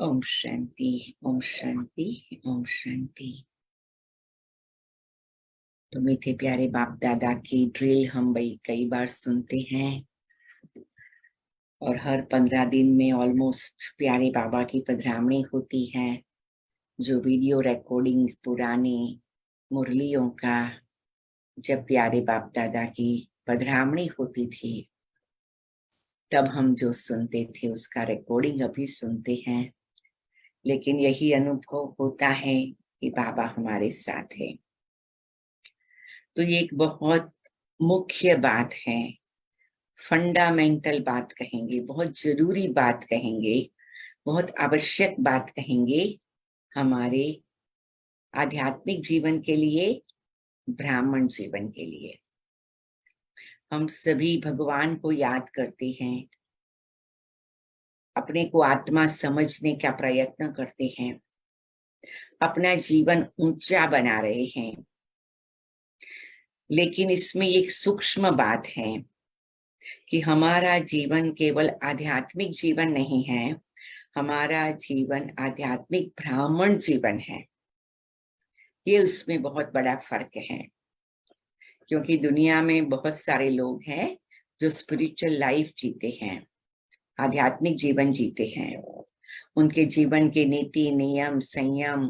ओम शांति, ओम शांति, ओम शांति। तो मीठे प्यारे बाप दादा की ड्रिल हम भाई कई बार सुनते हैं और हर 15 दिन में ऑलमोस्ट प्यारे बाबा की पधरावनी होती है। जो वीडियो रिकॉर्डिंग पुरानी मुरलियों का जब प्यारे बाप दादा की पधरावनी होती थी तब हम जो सुनते थे उसका रिकॉर्डिंग अभी सुनते हैं। लेकिन यही अनुभव होता है कि बाबा हमारे साथ है। तो ये एक बहुत मुख्य बात है, फंडामेंटल बात कहेंगे, बहुत जरूरी बात कहेंगे, बहुत आवश्यक बात कहेंगे हमारे आध्यात्मिक जीवन के लिए, ब्राह्मण जीवन के लिए। हम सभी भगवान को याद करते हैं, अपने को आत्मा समझने का प्रयत्न करते हैं, अपना जीवन ऊंचा बना रहे हैं। लेकिन इसमें एक सूक्ष्म बात है कि हमारा जीवन केवल आध्यात्मिक जीवन नहीं है, हमारा जीवन आध्यात्मिक ब्राह्मण जीवन है। ये उसमें बहुत बड़ा फर्क है, क्योंकि दुनिया में बहुत सारे लोग हैं जो स्पिरिचुअल लाइफ जीते हैं, आध्यात्मिक जीवन जीते हैं। उनके जीवन के नीति नियम संयम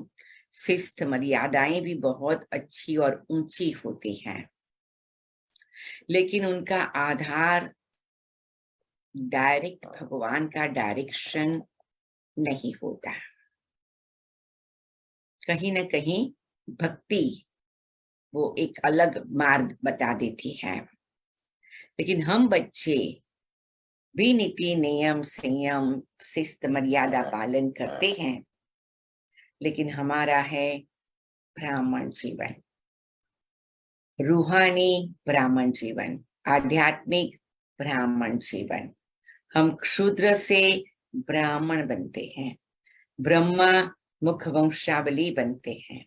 शिस्त मर्यादाएं भी बहुत अच्छी और ऊंची होती हैं, लेकिन उनका आधार डायरेक्ट भगवान का डायरेक्शन नहीं होता। कहीं ना कहीं भक्ति वो एक अलग मार्ग बता देती है, लेकिन हम बच्चे भी नीति नियम संयम शिस्त मर्यादा पालन करते हैं, लेकिन हमारा है ब्राह्मण जीवन, रूहानी ब्राह्मण जीवन, आध्यात्मिक ब्राह्मण जीवन। हम क्षुद्र से ब्राह्मण बनते हैं, ब्रह्मा मुख वंशावली बनते हैं,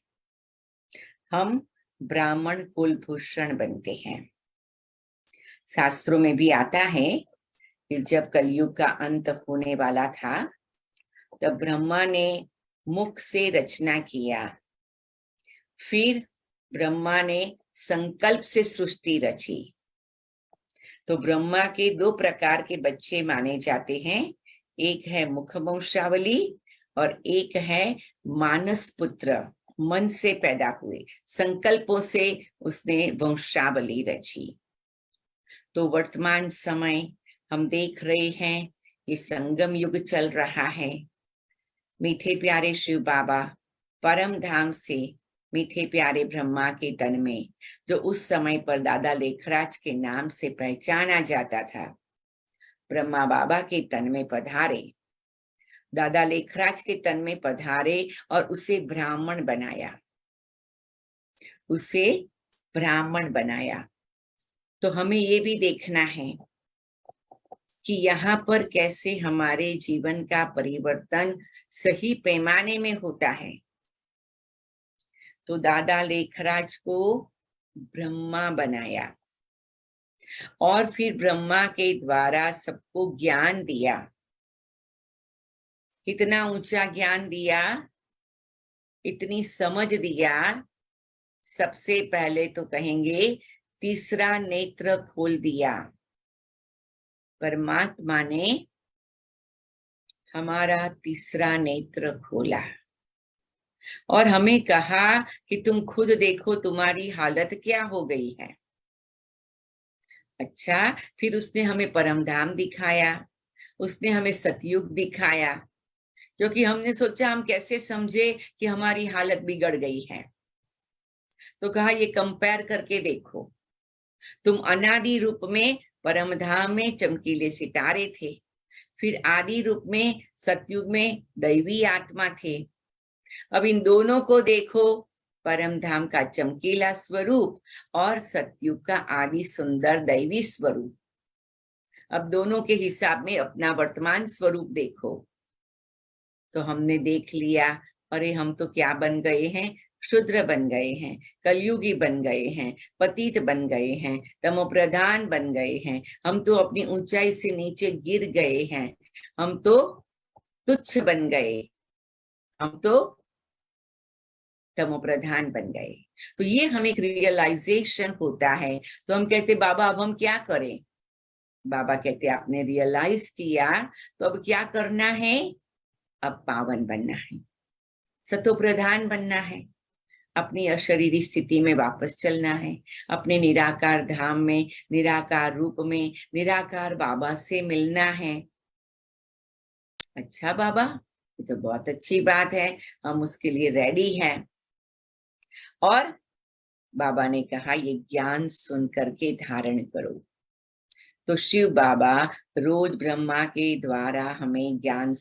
हम ब्राह्मण कुलभूषण बनते हैं। शास्त्रों में भी आता है कि जब कलयुग का अंत होने वाला था तब ब्रह्मा ने मुख से रचना किया, फिर ब्रह्मा ने संकल्प से सृष्टि रची। तो ब्रह्मा के 2 प्रकार के बच्चे माने जाते हैं, एक है मुख वंशावली और एक है मानस पुत्र, मन से पैदा हुए, संकल्पों से उसने वंशावली रची। तो वर्तमान समय हम देख रहे हैं ये संगम युग चल रहा है। मीठे प्यारे शिव बाबा परम धाम से मीठे प्यारे ब्रह्मा के तन में, जो उस समय पर दादा लेखराज के नाम से पहचाना जाता था, ब्रह्मा बाबा के तन में पधारे, दादा लेखराज के तन में पधारे और उसे ब्राह्मण बनाया, उसे ब्राह्मण बनाया। तो हमें ये भी देखना है कि यहाँ पर कैसे हमारे जीवन का परिवर्तन सही पैमाने में होता है। तो दादा लेखराज को ब्रह्मा बनाया और फिर ब्रह्मा के द्वारा सबको ज्ञान दिया। कितना ऊंचा ज्ञान दिया, इतनी समझ दिया। सबसे पहले तो कहेंगे तीसरा नेत्र खोल दिया। परमात्मा ने हमारा तीसरा नेत्र खोला और हमें कहा कि तुम खुद देखो तुम्हारी हालत क्या हो गई है। अच्छा, फिर उसने हमें परमधाम दिखाया, उसने हमें सतयुग दिखाया, क्योंकि हमने सोचा हम कैसे समझे कि हमारी हालत बिगड़ गई है। तो कहा ये कंपेयर करके देखो, तुम अनादि रूप में परमधाम में चमकीले सितारे थे, फिर आदि रूप में सतयुग में दैवी आत्मा थे। अब इन दोनों को देखो, परमधाम का चमकीला स्वरूप और सतयुग का आदि सुंदर दैवी स्वरूप। अब दोनों के हिसाब में अपना वर्तमान स्वरूप देखो। तो हमने देख लिया, अरे हम तो क्या बन गए हैं, क्षुद्र बन गए हैं, कलयुगी बन गए हैं, पतित बन गए हैं, तमोप्रधान बन गए हैं, हम तो अपनी ऊंचाई से नीचे गिर गए हैं, हम तो तुच्छ बन गए, हम तो तमो प्रधान बन गए। तो ये हमें एक रियलाइजेशन होता है। तो हम कहते बाबा अब हम क्या करें? बाबा कहते आपने रियलाइज किया तो अब क्या करना है? अब पावन बनना है, सतो प्रधान बनना है, अपनी अशरीरी स्थिति में वापस चलना है, अपने निराकार धाम में, निराकार रूप में, निराकार बाबा से मिलना है। अच्छा बाबा, ये तो बहुत अच्छी बात है, हम उसके लिए रेडी हैं। और बाबा ने कहा ये ज्ञान सुन करके धारण करो। तो शिव बाबा रोज ब्रह्मा के द्वारा हमें ज्ञान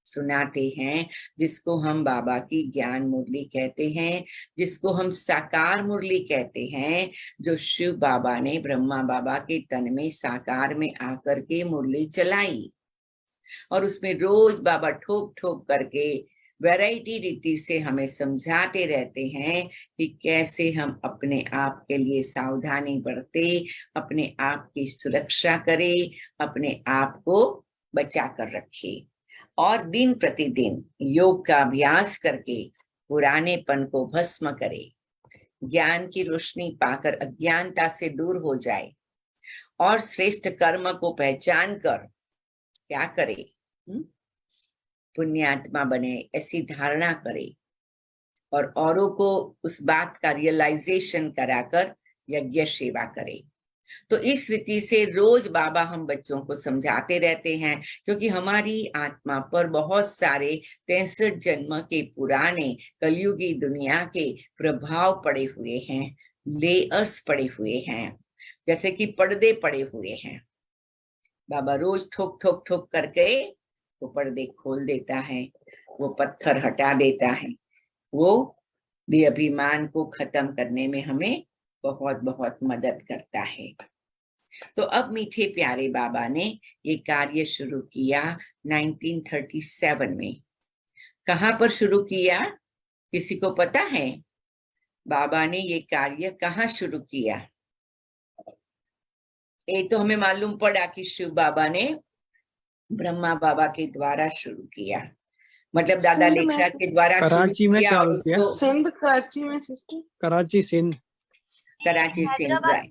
सुनाते हैं, जिसको हम बाबा की ज्ञान मुरली कहते हैं, जिसको हम साकार मुरली कहते हैं, जो शिव बाबा ने ब्रह्मा बाबा के तन में साकार में आकर के मुरली चलाई। और उसमें रोज बाबा ठोक ठोक करके वैरायटी रीति से हमें समझाते रहते हैं कि कैसे हम अपने आप के लिए सावधानी बरते, अपने आप की सुरक्षा करें, अपने आप को बचा कर रखे, और दिन प्रतिदिन योग का अभ्यास करके पुरानेपन को भस्म करे, ज्ञान की रोशनी पाकर अज्ञानता से दूर हो जाए, और श्रेष्ठ कर्म को पहचान कर क्या करे? पुण्यात्मा बने, ऐसी धारणा करे, और औरों को उस बात का रियलाइजेशन कराकर यज्ञ सेवा करे। तो इस रीति से रोज बाबा हम बच्चों को समझाते रहते हैं, क्योंकि हमारी आत्मा पर बहुत सारे 63 जन्म के पुराने कलयुगी दुनिया के प्रभाव पड़े हुए हैं, लेयर्स पड़े हुए हैं, जैसे कि पर्दे पड़े हुए हैं। बाबा रोज ठोक ठोक ठोक करके वो पर्दे खोल देता है, वो पत्थर हटा देता है, वो भी अभिमान को खत्म करने में हमें बहुत बहुत मदद करता है। तो अब मीठे प्यारे बाबा ने ये कार्य शुरू किया 1937 में। कहाँ पर शुरू किया, किसी को पता है? बाबा ने ये कार्य कहाँ शुरू किया? ये तो हमें मालूम पड़ा कि शिव बाबा ने ब्रह्मा बाबा के द्वारा शुरू किया, मतलब दादा लेखराज के द्वारा कराची में चालू किया। सिंध कराची में sister, Karachi Sindh, Karachi Sindh, right,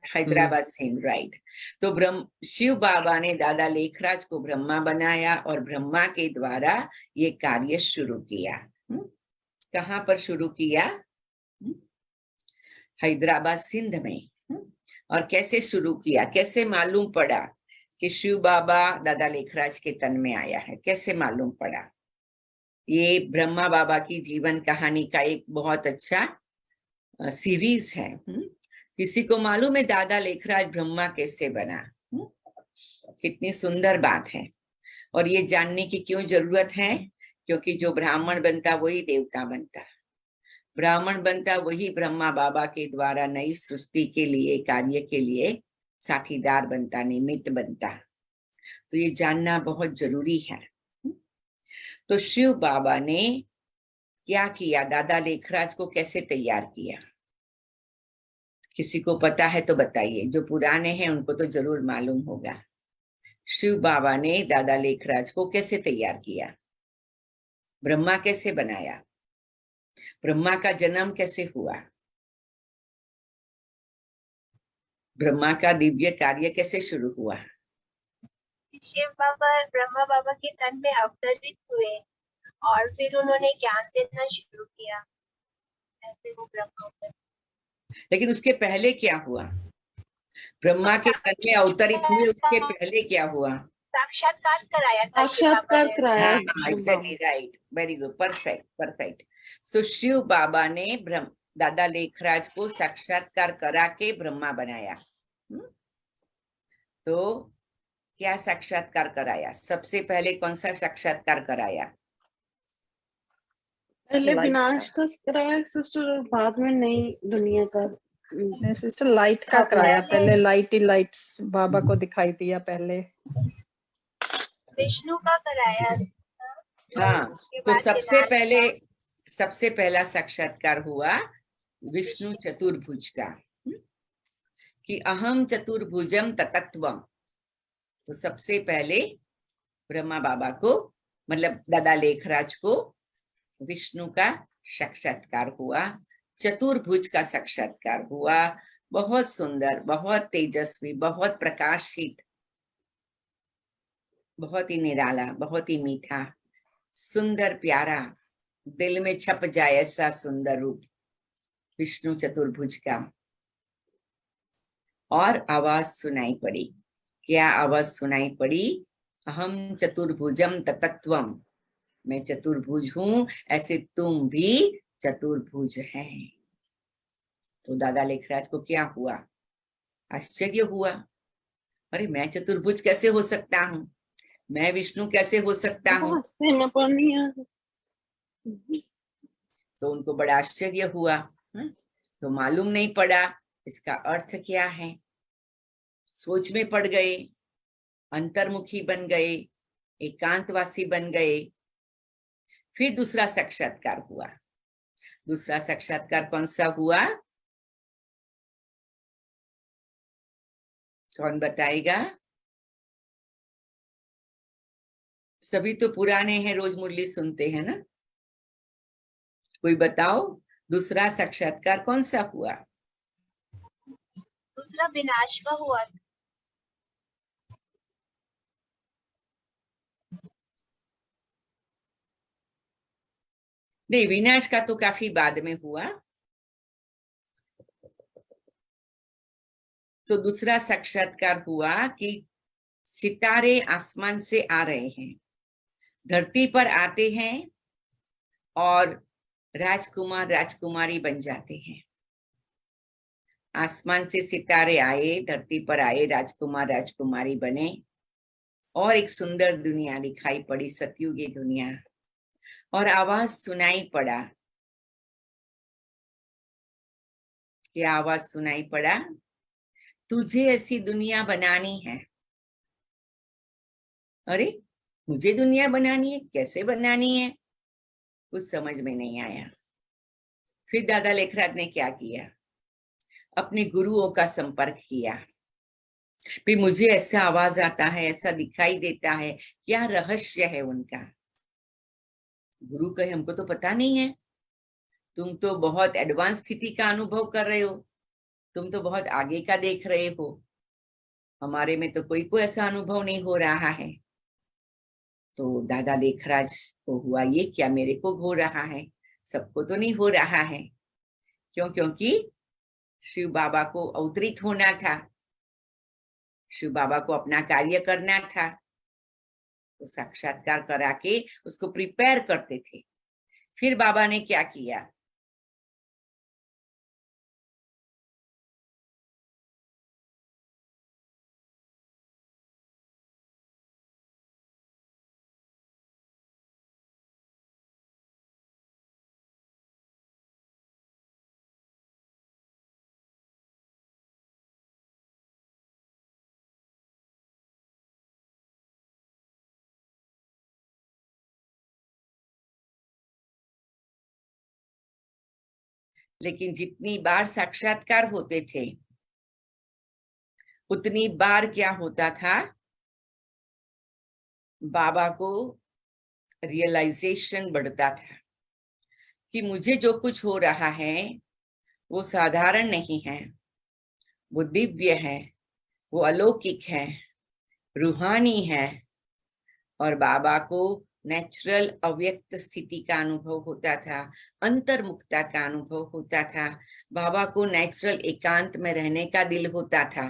Hyderabad Sindh, right. तो शिव बाबा ने दादा लेखराज को ब्रह्मा बनाया और ब्रह्मा के द्वारा ये कार्य शुरू किया। कहाँ पर शुरू किया? हैदराबाद सिंध में। और कैसे शुरू किया, कैसे मालूम पड़ा कि शिव बाबा दादा लेखराज के तन में आया है? कैसे मालूम पड़ा? ये ब्रह्मा बाबा की जीवन कहानी का एक बहुत अच्छा सीरीज है। किसी को मालूम है दादा लेखराज ब्रह्मा कैसे बना? कितनी सुंदर बात है। और ये जानने की क्यों जरूरत है? क्योंकि जो ब्राह्मण बनता वही देवता बनता, ब्राह्मण बनता वही ब्रह्मा बाबा के द्वारा नई सृष्टि के लिए, कार्य के लिए साथीदार बनता, निमित्त बनता। तो ये जानना बहुत जरूरी है। तो शिव बाबा ने क्या किया, दादा लेखराज को कैसे तैयार किया? किसी को पता है तो बताइए, जो पुराने हैं उनको तो जरूर मालूम होगा। शिव बाबा ने दादा लेखराज को कैसे तैयार किया? ब्रह्मा कैसे बनाया? ब्रह्मा का जन्म कैसे हुआ? ब्रह्मा का दिव्य कार्य कैसे शुरू हुआ? शिव बाबा ब्रह्मा बाबा के तन में अवतरित हुए और फिर उन्होंने ज्ञान देना शुरू किया, ऐसे वो ब्रह्मा हुए। लेकिन उसके पहले क्या हुआ? ब्रह्मा के तन में अवतरित हुए, उसके पहले क्या हुआ? साक्षात्कार कराया था, साक्षात्कार कराया। Exactly, right, very good, perfect perfect. So Shiv Baba ने दादा लेखराज को साक्षात्कार करा के ब्रह्मा बनाया। तो क्या साक्षात्कार कराया? सबसे पहले कौन सा साक्षात्कार कराया? पहले विनाश का कराया सिस्टर, और बाद में नई दुनिया का। सिस्टर लाइट का कराया, पहले लाइट ही लाइट्स बाबा को दिखाई दिया पहले। विष्णु का कराया। हाँ, तो सबसे पहला साक्षात्कार हुआ विष्णु चतुर्भुज का, कि अहम चतुर्भुजम ततत्वम। तो सबसे पहले ब्रह्मा बाबा को मतलब दादा लेखराज को विष्णु का साक्षात्कार हुआ, चतुर्भुज का साक्षात्कार हुआ। बहुत सुंदर, बहुत तेजस्वी, बहुत प्रकाशित, बहुत ही निराला, बहुत ही मीठा, सुंदर, प्यारा, दिल में छप जाए ऐसा सुंदर रूप विष्णु चतुर्भुज का। और आवाज सुनाई पड़ी। क्या आवाज सुनाई पड़ी? अहम चतुर्भुजम ततत्वम, मैं चतुर्भुज हूं, ऐसे तुम भी चतुर्भुज हैं। तो दादा लेखराज को क्या हुआ? आश्चर्य हुआ। अरे मैं चतुर्भुज कैसे हो सकता हूँ? मैं विष्णु कैसे हो सकता हूँ? हंसते न पानी आ तो उनको बड़ा आश्चर्य हुआ। तो मालूम नहीं पड़ा इसका अर्थ क्या है। सोच में पड़ गए, अंतर्मुखी बन गए, एकांतवासी बन गए। फिर दूसरा साक्षात्कार हुआ। दूसरा साक्षात्कार कौन सा हुआ? कौन बताएगा? सभी तो पुराने हैं, रोज मुरली सुनते हैं ना। कोई बताओ दूसरा साक्षात्कार कौन सा हुआ? दूसरा विनाश का हुआ था। नहीं, विनाश का तो काफी बाद में हुआ। तो दूसरा साक्षात्कार हुआ कि सितारे आसमान से आ रहे हैं, धरती पर आते हैं और राजकुमार राजकुमारी बन जाते हैं। आसमान से सितारे आए, धरती पर आए, राजकुमार राजकुमारी बने और एक सुंदर दुनिया दिखाई पड़ी, सतयुगी दुनिया। और आवाज सुनाई पड़ा। क्या आवाज सुनाई पड़ा? तुझे ऐसी दुनिया बनानी है। अरे मुझे दुनिया बनानी है? कैसे बनानी है? कुछ समझ में नहीं आया। फिर दादा लेखराज ने क्या किया? अपने गुरुओं का संपर्क किया। फिर मुझे ऐसा आवाज आता है, ऐसा दिखाई देता है, क्या रहस्य है उनका? गुरु कहे हमको तो पता नहीं है, तुम तो बहुत एडवांस स्थिति का अनुभव कर रहे हो, तुम तो बहुत आगे का देख रहे हो, हमारे में तो कोई ऐसा अनुभव नहीं हो रहा है। तो दादा लेखराज को हुआ ये क्या मेरे को हो रहा है, सबको तो नहीं हो रहा है। क्यों? क्योंकि शिव बाबा को अवतरित होना था, शिव बाबा को अपना कार्य करना था, तो साक्षात्कार करा के उसको प्रिपेयर करते थे। फिर बाबा ने क्या किया? लेकिन जितनी बार साक्षात्कार होते थे उतनी बार क्या होता था? बाबा को रियलाइजेशन बढ़ता था कि मुझे जो कुछ हो रहा है वो साधारण नहीं है, वो दिव्य है, वो अलौकिक है, रूहानी है। और बाबा को नेचुरल अव्यक्त स्थिति का अनुभव होता था, अंतर्मुखता का अनुभव होता था। बाबा को नेचुरल एकांत में रहने का दिल होता था।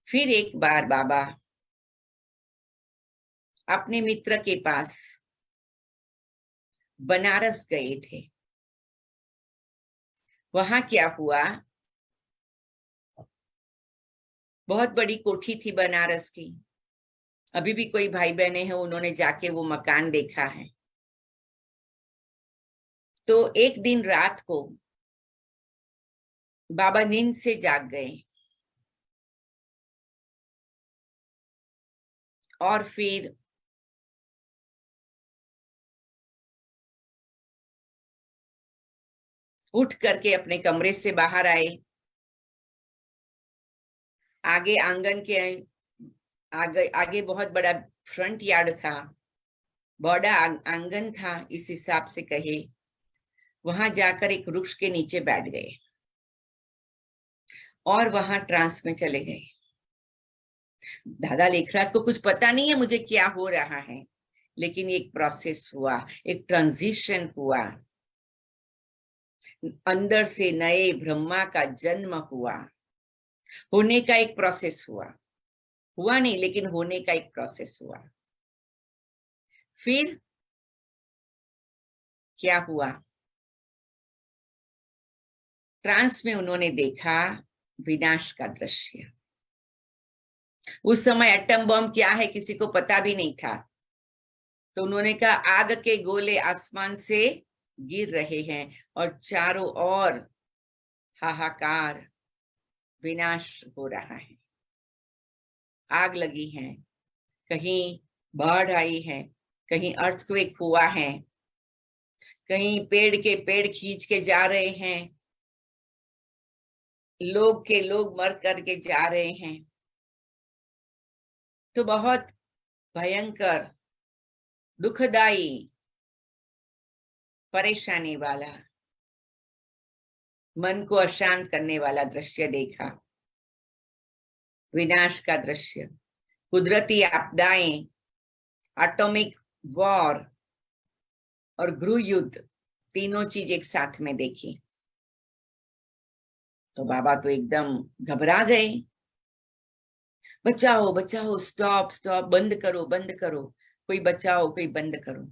फिर एक बार बाबा अपने मित्र के पास बनारस गए थे। वहां क्या हुआ? बहुत बड़ी कोठी थी बनारस की। अभी भी कोई भाई बहने हैं, उन्होंने जाके वो मकान देखा है। तो एक दिन रात को बाबा नींद से जाग गए और फिर उठ करके अपने कमरे से बाहर आए। आगे आंगन के आगे बहुत बड़ा फ्रंट यार्ड था, बड़ा आंगन था, इस हिसाब से कहे, वहां जाकर एक वृक्ष के नीचे बैठ गए और वहां ट्रांस में चले गए। दादा लेखराज को कुछ पता नहीं है मुझे क्या हो रहा है, लेकिन एक प्रोसेस हुआ, एक ट्रांजिशन हुआ, अंदर से नए ब्रह्मा का जन्म हुआ, होने का एक प्रोसेस हुआ नहीं, लेकिन होने का एक प्रोसेस हुआ। फिर क्या हुआ? ट्रांस में उन्होंने देखा विनाश का दृश्य। उस समय एटम बम क्या है किसी को पता भी नहीं था, तो उन्होंने कहा आग के गोले आसमान से गिर रहे हैं और चारों ओर हाहाकार, विनाश हो रहा है, आग लगी है, कहीं बाढ़ आई है, कहीं अर्थक्वेक हुआ है, कहीं पेड़ के पेड़ खींच के जा रहे हैं, लोग के लोग मर करके जा रहे हैं। तो बहुत भयंकर, दुखदाई, परेशानी वाला, मन को अशांत करने वाला दृश्य देखा, विनाश का दृश्य, कुदरती आपदाएं, एटॉमिक वॉर और गृह युद्ध, तीनों चीज एक साथ में देखी। तो बाबा तो एकदम घबरा गए, बचाओ बचाओ, स्टॉप स्टॉप, बंद करो बंद करो, कोई बचाओ, कोई बंद करो।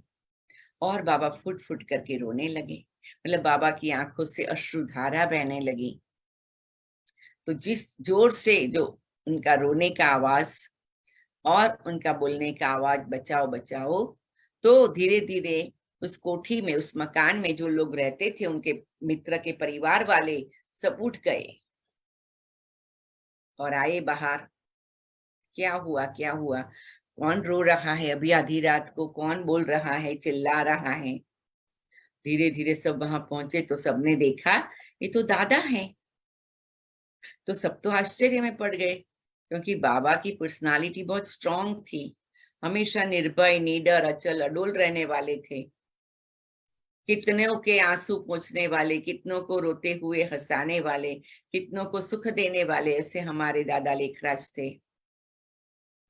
और बाबा फुट फुट करके रोने लगे, मतलब बाबा की आंखों से अश्रुधारा बहने लगी। तो जिस जोर से जो उनका रोने का आवाज और उनका बोलने का आवाज, बचाओ बचाओ, तो धीरे धीरे उस कोठी में, उस मकान में जो लोग रहते थे, उनके मित्र के परिवार वाले सब उठ गए और आए बाहर। क्या हुआ क्या हुआ, कौन रो रहा है अभी आधी रात को, कौन बोल रहा है, चिल्ला रहा है? धीरे धीरे सब वहां पहुंचे तो सबने देखा ये तो दादा हैं। तो सब तो आश्चर्य में पड़ गए, क्योंकि बाबा की पर्सनालिटी बहुत स्ट्रांग थी, हमेशा निर्भय, निडर, अचल अडोल रहने वाले थे, कितनों के आंसू पोंछने वाले, कितनों को रोते हुए हंसाने वाले, कितनों को सुख देने वाले, ऐसे हमारे दादा लेखराज थे।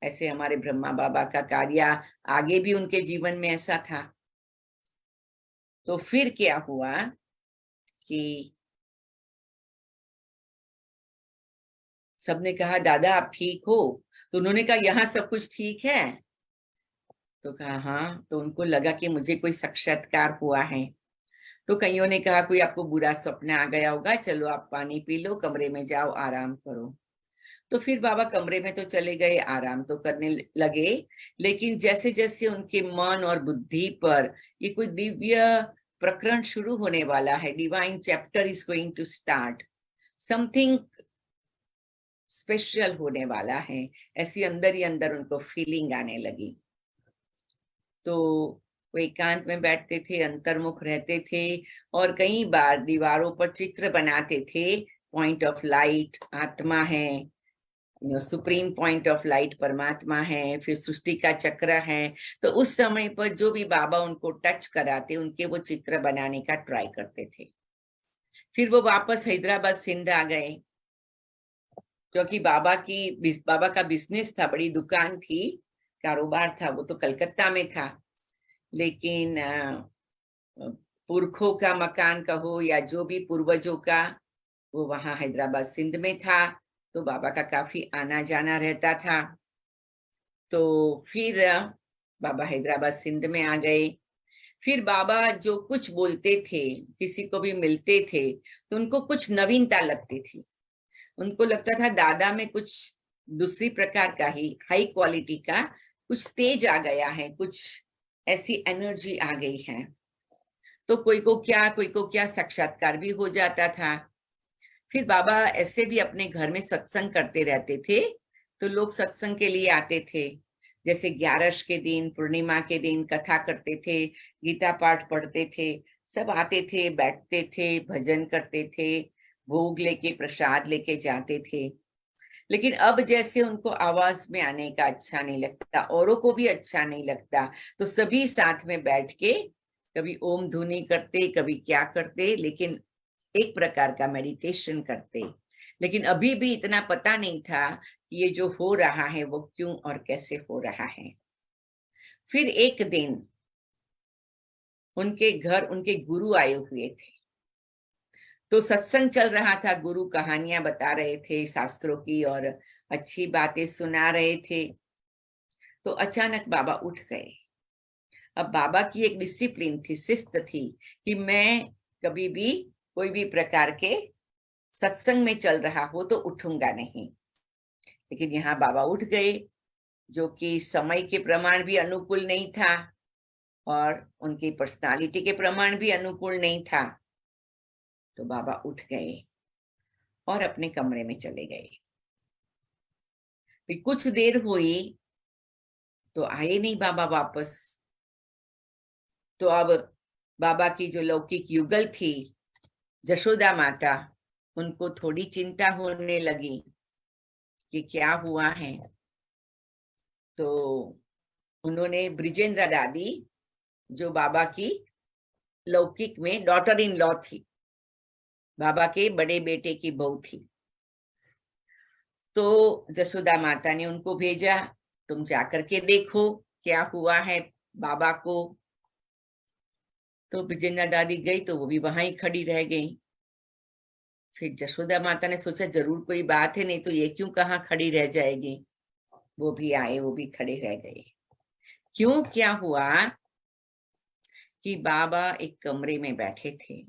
ऐसे हमारे ब्रह्मा बाबा का कार्य आगे भी उनके जीवन में ऐसा था। तो फिर क्या हुआ कि सबने कहा दादा आप ठीक हो? तो उन्होंने कहा यहाँ सब कुछ ठीक है। तो कहा हाँ। तो उनको लगा कि मुझे कोई साक्षात्कार हुआ है। तो कईयों ने कहा कोई आपको बुरा सपना आ गया होगा, चलो आप पानी पी लो, कमरे में जाओ, आराम करो। तो फिर बाबा कमरे में तो चले गए, आराम तो करने लगे, लेकिन जैसे जैसे उनके मन और बुद्धि पर ये कोई दिव्य प्रकरण शुरू होने वाला है, divine chapter is going to start, something special होने वाला है, ऐसी अंदर ही अंदर उनको फीलिंग आने लगी। तो वो एकांत में बैठते थे, अंतर्मुख रहते थे और कई बार दीवारों पर चित्र बनाते थे, पॉइंट ऑफ लाइट आत्मा है, सुप्रीम पॉइंट ऑफ लाइट परमात्मा है, फिर सृष्टि का चक्र है। तो उस समय पर जो भी बाबा उनको टच कराते, उनके वो चित्र बनाने का ट्राई करते थे। फिर वो वापस हैदराबाद सिंध आ गए, क्योंकि बाबा का बिजनेस था, बड़ी दुकान थी, कारोबार था, वो तो कलकत्ता में था, लेकिन पुरखों का मकान कहो या जो भी पूर्वजों का, वो वहां हैदराबाद सिंध में था। तो बाबा का काफी आना जाना रहता था। तो फिर बाबा हैदराबाद सिंध में आ गए। फिर बाबा जो कुछ बोलते थे, किसी को भी मिलते थे, तो उनको कुछ नवीनता लगती थी, उनको लगता था दादा में कुछ दूसरी प्रकार का ही, हाई क्वालिटी का कुछ तेज आ गया है, कुछ ऐसी एनर्जी आ गई है। तो कोई को क्या साक्षात्कार भी हो जाता था। फिर बाबा ऐसे भी अपने घर में सत्संग करते रहते थे, तो लोग सत्संग के लिए आते थे, जैसे 11 के दिन, पूर्णिमा के दिन कथा करते थे, गीता पाठ पढ़ते थे, सब आते थे, बैठते थे, भजन करते थे, भोग लेके प्रसाद लेके जाते थे। लेकिन अब जैसे उनको आवाज में आने का अच्छा नहीं लगता, औरों को भी अच्छा नहीं लगता, तो सभी साथ में बैठ के कभी ओम धुनी करते, कभी क्या करते, लेकिन एक प्रकार का मेडिटेशन करते। लेकिन अभी भी इतना पता नहीं था कि ये जो हो रहा है वो क्यों और कैसे हो रहा है। फिर एक दिन उनके घर उनके गुरु आए हुए थे, तो सत्संग चल रहा था, गुरु कहानियां बता रहे थे शास्त्रों की और अच्छी बातें सुना रहे थे। तो अचानक बाबा उठ गए। अब बाबा की एक डिसिप्लिन थी, शिस्त थी कि मैं कभी भी कोई भी प्रकार के सत्संग में चल रहा हो तो उठूंगा नहीं। लेकिन यहाँ बाबा उठ गए, जो कि समय के प्रमाण भी अनुकूल नहीं था और उनकी पर्सनालिटी के प्रमाण भी अनुकूल नहीं था। तो बाबा उठ गए और अपने कमरे में चले गए। फिर कुछ देर हुई तो आए नहीं बाबा वापस। तो अब बाबा की जो लौकिक युगल थी जशोदा माता, उनको थोड़ी चिंता होने लगी कि क्या हुआ है। तो उन्होंने ब्रिजेंद्र दादी, जो बाबा की लौकिक में डॉटर इन लॉ थी, बाबा के बड़े बेटे की बहू थी, तो जसोदा माता ने उनको भेजा, तुम जाकर के देखो क्या हुआ है बाबा को। तो ब्रिजेंद्र दादी गई तो वो भी वहां ही खड़ी रह गई। फिर जशोदा माता ने सोचा जरूर कोई बात है, नहीं तो ये क्यों कहाँ खड़ी रह जाएगी। वो भी आए, वो भी खड़े रह गए। क्यों, क्या हुआ कि बाबा एक कमरे में बैठे थे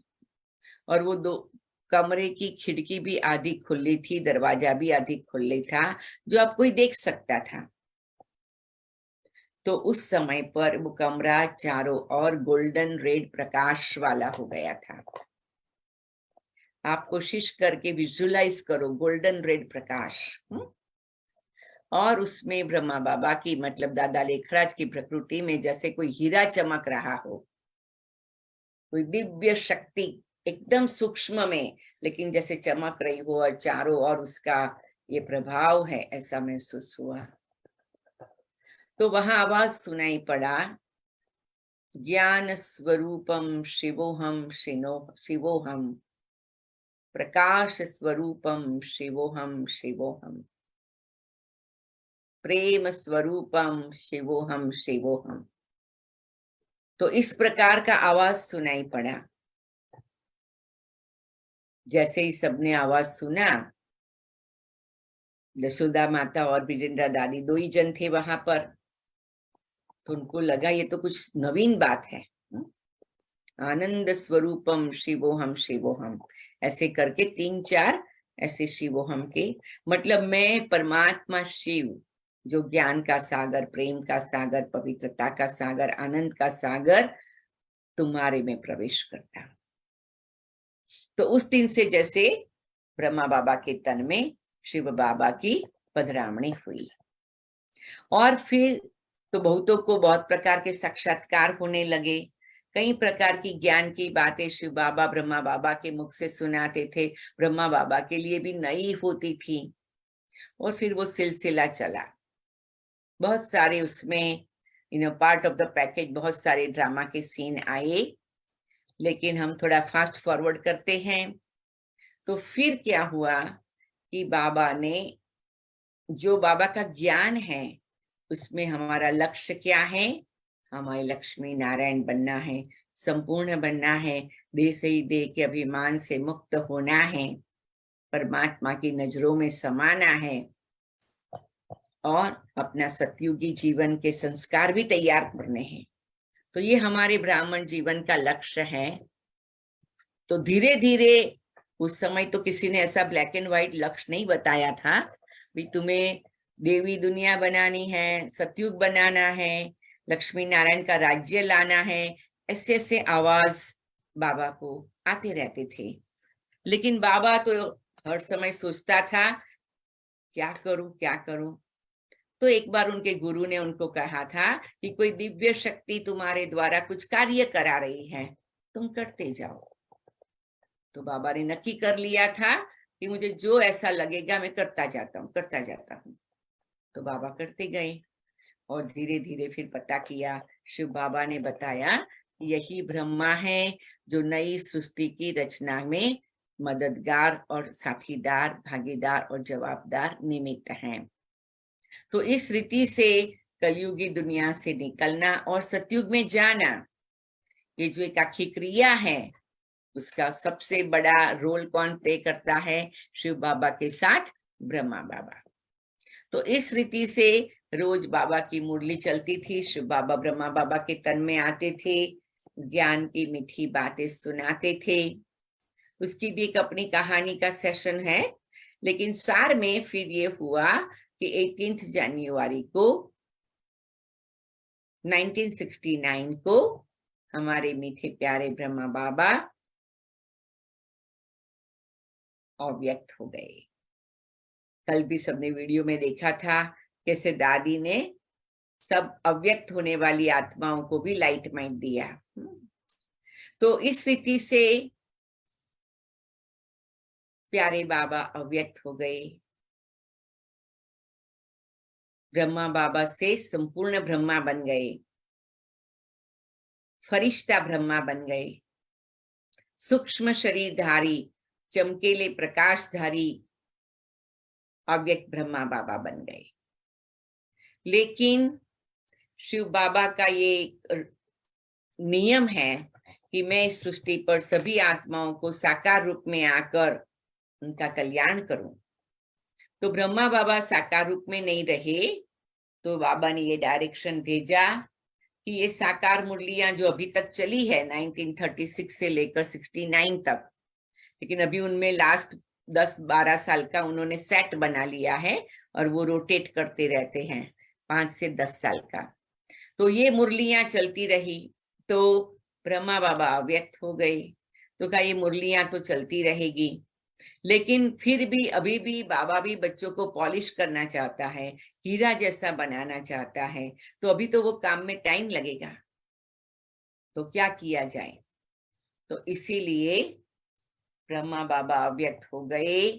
और वो दो कमरे की खिड़की भी आधी खुली थी, दरवाजा भी आधी खुली था, जो अब कोई देख सकता था। तो उस समय पर वो कमरा चारों ओर गोल्डन रेड प्रकाश वाला हो गया था। आप कोशिश करके विजुअलाइज करो गोल्डन रेड प्रकाश। और उसमें ब्रह्मा बाबा की, मतलब दादा लेखराज की प्रकृति में जैसे कोई हीरा चमक रहा हो, कोई दिव्य शक्ति एकदम सूक्ष्म में लेकिन जैसे चमक रही हो और चारों ओर उसका ये प्रभाव है, ऐसा महसूस हुआ। तो वहां आवाज सुनाई पड़ा, ज्ञान स्वरूपम शिवोहम शिवोहम, प्रकाश स्वरूपम शिवोहम शिवोहम, प्रेम स्वरूपम शिवोहम शिवोहम। तो इस प्रकार का आवाज सुनाई पड़ा। जैसे ही सबने आवाज सुना, यशोदा माता और ब्रिजेंद्र दादी दो ही जन थे वहां पर, तो उनको लगा ये तो कुछ नवीन बात है। आनंद स्वरूपम शिवोहम शिवोहम, ऐसे करके 3-4 ऐसे शिवोहम के, मतलब मैं परमात्मा शिव, जो ज्ञान का सागर, प्रेम का सागर, पवित्रता का सागर, आनंद का सागर तुम्हारे में प्रवेश करता। तो उस दिन से जैसे ब्रह्मा बाबा के तन में शिव बाबा की पधरामणी हुई। और फिर तो बहुतों को बहुत प्रकार के साक्षात्कार होने लगे, कई प्रकार की ज्ञान की बातें शिव बाबा ब्रह्मा बाबा के मुख से सुनाते थे, ब्रह्मा बाबा के लिए भी नई होती थी। और फिर वो सिलसिला चला, बहुत सारे उसमें पार्ट ऑफ द पैकेज, बहुत सारे ड्रामा के सीन आए। लेकिन हम थोड़ा फास्ट फॉरवर्ड करते हैं। तो फिर क्या हुआ कि बाबा ने, जो बाबा का ज्ञान है उसमें हमारा लक्ष्य क्या है, हमारे लक्ष्मी नारायण बनना है, संपूर्ण बनना है, देह से ही देह के अभिमान से मुक्त होना है, परमात्मा की नजरों में समाना है और अपना सतयुगी जीवन के संस्कार भी तैयार करने हैं। तो ये हमारे ब्राह्मण जीवन का लक्ष्य है। तो धीरे धीरे, उस समय तो किसी ने ऐसा ब्लैक एंड व्हाइट लक्ष्य नहीं बताया था भी तुम्हें देवी दुनिया बनानी है, सतयुग बनाना है, लक्ष्मी नारायण का राज्य लाना है, ऐसे ऐसे आवाज बाबा को आते रहते थे। लेकिन बाबा तो हर समय सोचता था क्या करूं क्या करूं। तो एक बार उनके गुरु ने उनको कहा था कि कोई दिव्य शक्ति तुम्हारे द्वारा कुछ कार्य करा रही है, तुम करते जाओ। तो बाबा ने नक्की कर लिया था कि मुझे जो ऐसा लगेगा मैं करता जाता हूँ। तो बाबा करते गए और धीरे धीरे फिर पता किया, शिव बाबा ने बताया यही ब्रह्मा है जो नई सृष्टि की रचना में मददगार और साथीदार, भागीदार और जवाबदार निमित्त हैं। तो इस रीति से कलयुगी दुनिया से निकलना और सतयुग में जाना, ये जो एक आखिरी क्रिया है, उसका सबसे बड़ा रोल कौन प्ले करता है? शिव बाबा के साथ ब्रह्मा बाबा। तो इस रीति से रोज बाबा की मुरली चलती थी, शिव बाबा ब्रह्मा बाबा के तन में आते थे, ज्ञान की मीठी बातें सुनाते थे। उसकी भी एक अपनी कहानी का सेशन है, लेकिन सार में फिर ये हुआ कि 18 जनवरी को 1969 को हमारे मीठे प्यारे ब्रह्मा बाबा अव्यक्त हो गए। कल भी सबने वीडियो में देखा था कैसे दादी ने सब अव्यक्त होने वाली आत्माओं को भी लाइट माइट दिया। तो इस रीति से प्यारे बाबा अव्यक्त हो गए। ब्रह्मा बाबा से संपूर्ण ब्रह्मा बन गए, फरिश्ता ब्रह्मा बन गए, सूक्ष्म शरीरधारी, चमकीले प्रकाशधारी अव्यक्त ब्रह्मा बाबा बन गए। लेकिन शिव बाबा का ये नियम है कि मैं इस सृष्टि पर सभी आत्माओं को साकार रूप में आकर उनका कल्याण करूं। तो ब्रह्मा बाबा साकार रूप में नहीं रहे, तो बाबा ने ये डायरेक्शन भेजा कि ये साकार मुरलियां जो अभी तक चली है 1936 से लेकर 69 तक, लेकिन अभी उनमें लास्ट 10-12 साल का उन्होंने सेट बना लिया है और वो रोटेट करते रहते हैं 5 से 10 साल का। तो ये मुरलियां चलती रही। तो ब्रह्मा बाबा अव्यक्त हो गए, तो कहा ये मुरलियां तो चलती रहेगी, लेकिन फिर भी अभी भी बाबा भी बच्चों को पॉलिश करना चाहता है, हीरा जैसा बनाना चाहता है, तो अभी तो वो काम में टाइम लगेगा, तो क्या किया जाए? तो इसीलिए ब्रह्मा बाबा अव्यक्त हो गए।